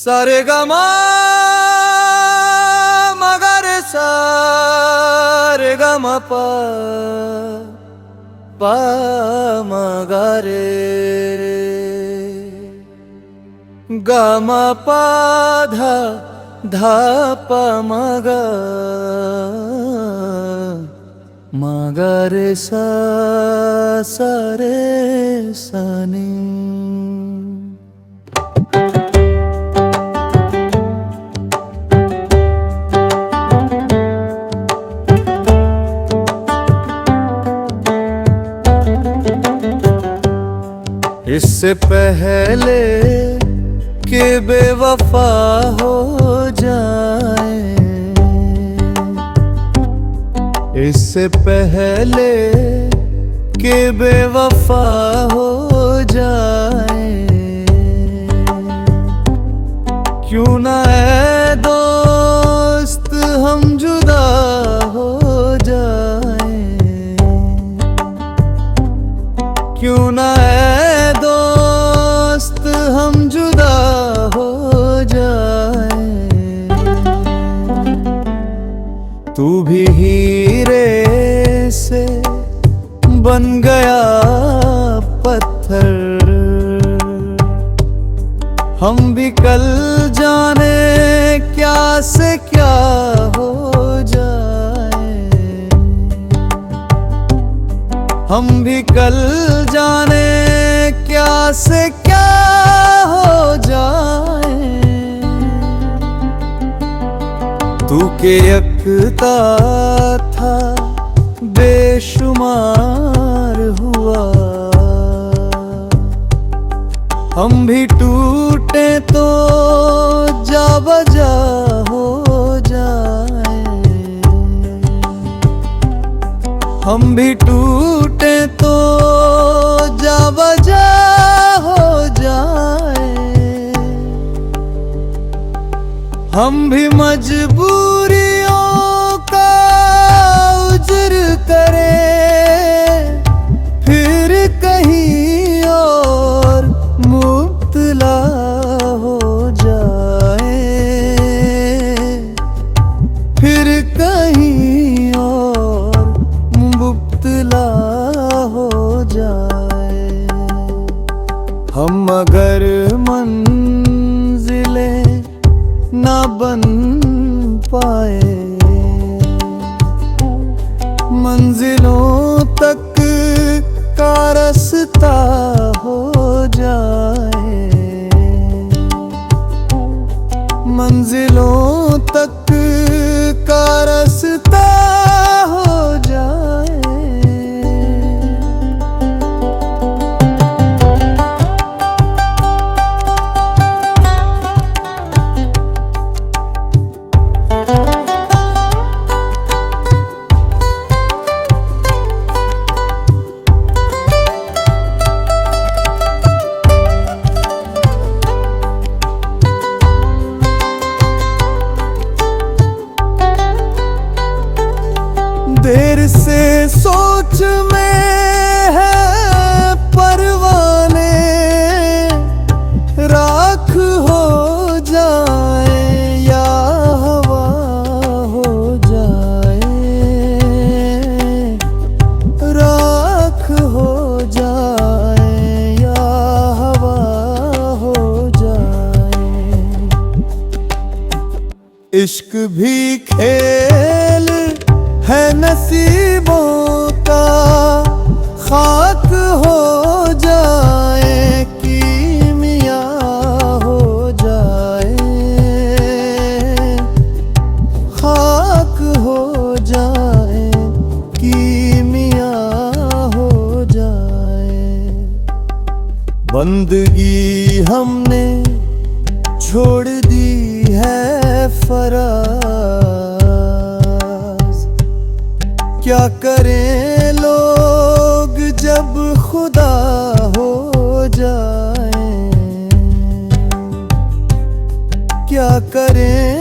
सारे गामा मगरे सारे गामा पा मगरे गामा पा धा पा मगरे सा सारे सनी। इससे पहले कि बेवफा हो जाए, इससे पहले कि बेवफा हो जाए, क्यों ना ऐ दोस्त हम जुदा हो जाए, क्यों ना ऐ दोस्त हम जुदा हो जाए। तू भी हीरे से बन गया पत्थर, हम भी कल जाने क्या से क्या हो जाए, हम भी कल जाने क्या से क्या हो जाए। तू के यकता था बेशुमार हुआ, हम भी टूटे तो जा बजा हो जाए, हम भी टूटे तो जा बजा हो जाए। हम भी मजबूरियों का उज्र करें, फिर कहीं और मुब्तला हो जाए, फिर कहीं और मुब्तला हो जाए। हम अगर मंजिलें ना बन पाए, मंजिलों तक का रास्ता हो जाए, मंजिलों तक का रास्ता हो जाए। देर से सोच में है परवाने, राख हो जाए या हवा हो जाए, राख हो जाए या हवा हो जाए। इश्क भी खेल है नसीबों का, खाक हो जाए कीमिया हो जाए, खाक हो जाए कीमिया हो जाए। बंदगी हमने छोड़ दी है फराज, क्या करें लोग जब खुदा हो जाए, क्या करें